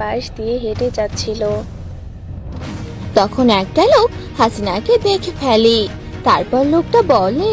পাশ দিয়ে হেঁটে যাচ্ছিল। তখন একটা লোক হাসিনাকে দেখে ফেলে। তারপর লোকটা বলে,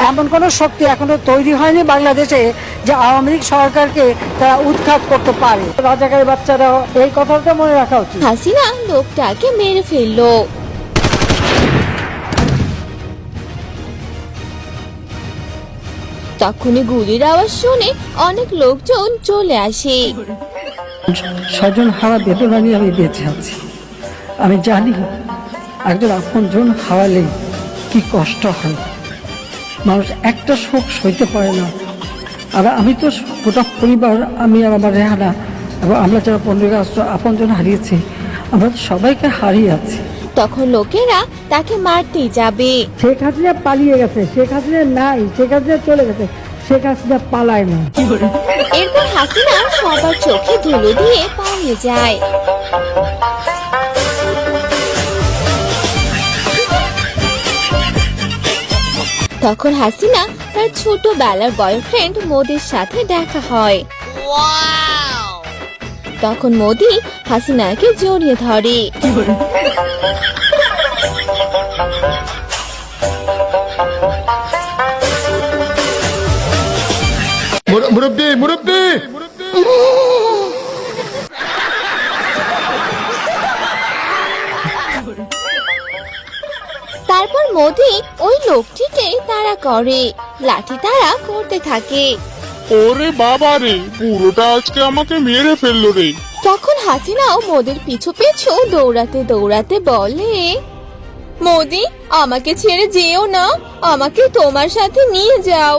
এমন কোন শক্তি এখনো তৈরি হয়নি বাংলাদেশে যে আওয়ামী লীগ সরকারকে তারা উৎখাত করতে পারে। রাজাকারী বাচ্চারা এই কথাটা মনে রাখা উচিত। হাসিনা লোকটাকে মেরে ফেললো। তখনই গুলির আওয়াজ শুনে অনেক লোকজন চলে আসে। স্বজন হারা বেদনা নিয়ে আমি বেঁচে আছি। আমি জানি একজন আপনজন হারালে কি কষ্ট হয়, মানুষ একটা শোক সইতে পারে না। আর আমি তো গোটা পরিবার, আমি আর আমার রেহানা এবং আমরা যারা 15 আগস্ট আপনজন হারিয়েছি, আমরা তো সবাইকে হারিয়ে আছি। তখন লোকেরা তাকে মারতেই যাবে। শেখ হাসিনা পালিয়ে গেছে, শেখ হাসিনা নাই, শেখ হাসিনা চলে গেছে, শেখ হাসিনা পালায় না। এরপর হাসিনা সবার চোখে ধুলো দিয়ে পালিয়ে যায়। তখন হাসিনা তার ছোটবেলার বয়ফ্রেন্ড মোদির সাথে দেখা হয়। তখন মোদি হাসিনাকে জড়িয়ে ধরে। মুরব্বি মুরব্বি তারপর মোদি ওই লোকটিকে তাড়া করে, লাঠি তাড়া করতে থাকে। ওরে বাবা রে, পুরোটা আজকে আমাকে মেরে ফেললো রে। তখন হাসিনাও মোদির পিছু পিছু দৌড়াতে দৌড়াতে বলে, মোদি আমাকে ছেড়ে যেও না, আমাকে তোমার সাথে নিয়ে যাও।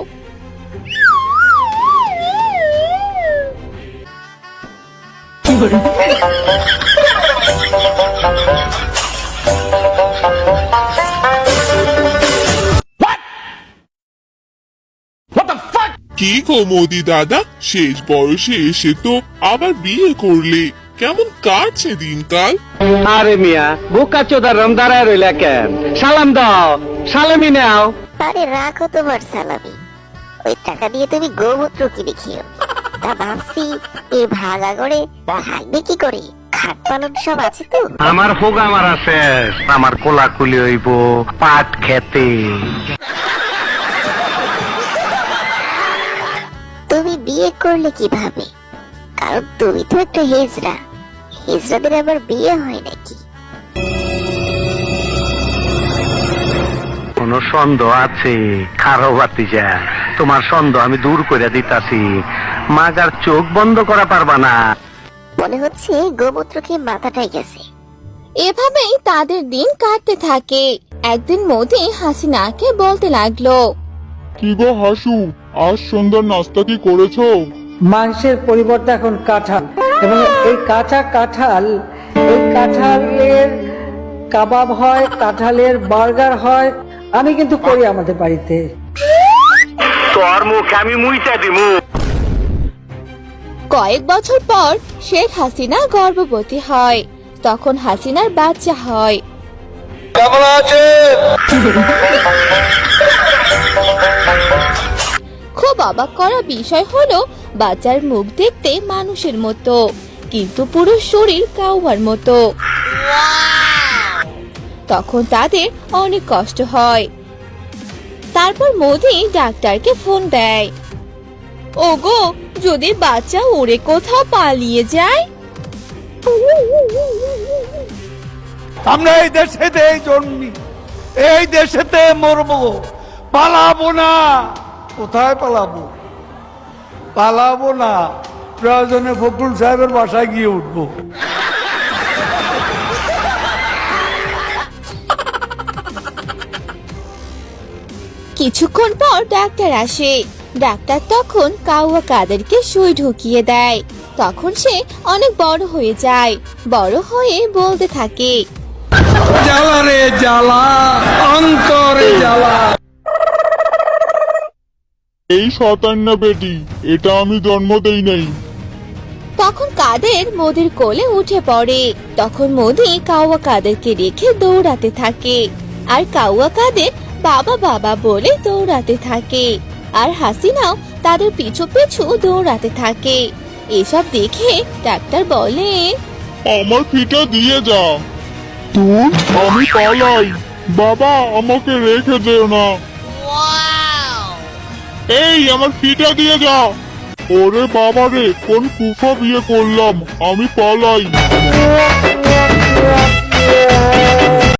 কি গো মোদি দাদা, শেষ বয়সে এসে তো আবার বিয়ে করলে, কেমন কাটছে দিনকাল? আরে মিয়া বোকা চোদা রমদারায় রইলা কেন? সালাম দাও, সালামি নাও। আরে রাখো তোমার সালামি, ওই টাকা দিয়ে তুমি গোমূত্র কিনে খেও। তা ভাবছি এই ভাগা করে থাকবে কি করে, খাট পালন সব আছে তো? আমার হোগা মারা শেষ, আমার কোলাকুলি হইব পাট খেতে। তুমি বিয়ে করলে কিভাবে? কারণ তুমি তো একটা হিজড়া, হিজড়াদের আবার বিয়ে হয় নাকি? কোন সন্দেহ আছে? খারো বাতিজা, তোমার সন্দেহ আমি দূর করে দিতাছি। মাগার চোখ বন্ধ করা পারবা না। মনে হচ্ছে গোমূত্রকে মাথাটাই গেছে। এভাবেই তাদের দিন কাটতে থাকে। একদিন মোদি হাসিনাকে বলতে লাগলো, কি গো হাসু, আজ সন্ধ্যার নাস্তা কি করেছো? মাংসের পরিবর্তে এখন কাঁঠাল, এবং এই কাঁচা কাঁঠাল, এই কাঁঠালের কাবাব হয়, কাঁঠালের বার্গার হয়। আমি কিন্তু করি আমাদের বাড়িতে। তোর মুখ আমি মুইটা দিমু। কয়েক বছর পর শেখ হাসিনা গর্ভবতী হয়। তখন হাসিনার বাচ্চা হয়। কেমন আছে? খুব অবাক করা বিষয় হলো, বাচ্চার মুখ দেখতে মানুষের মতো, কিন্তু পুরো শরীর কাউয়ার মতো। তখন তাদের অনেক কষ্ট হয়। তারপর মোদি ডাক্তারকে ফোন দেয়। ওগো, যদি বাচ্চা উড়ে কোথাও পালিয়ে যায়? আমরা এই দেশেতে জন্মি, এই দেশেতে মরবো, পালাবো না। কোথায় পালাবো? পালাবো না, প্রয়োজনে ফখরুল সাহেবের বাসায় গিয়ে উঠবো। কিছুক্ষণ পর ডাক্তার আসে। ডাক্তার তখন কাউয়া কাদেরকে সুই ঢুকিয়ে দেয়। তখন সে অনেক বড় হয়ে যায়। বড় হয়ে বলতে থাকে, জ্বালা রে জ্বালা, অন্তরে জ্বালা। এই শতান্ন বেটি, এটা আমি জন্ম দেই নাই। তখন কাদের মোদির কোলে উঠে পড়ে। তখন মোদি কাউয়া কাদেরকে রেখে দৌড়াতে থাকে, আর কাউয়া কাদের বাবা বাবা বলে দৌড়াতে থাকে, আর হাসিনাও তাদের পিছু পিছু দৌড়াতে থাকে। এসব দেখে ডাক্তার বলে, আমার ফিটা দিয়ে যা। তুই আমি পালাই, বাবা আমাকে রেখে যেও না। এই আমার ফিটা দিয়ে যা। ওরে বাবা রে, কোন কুফা বিয়ে করলাম, আমি পালাই।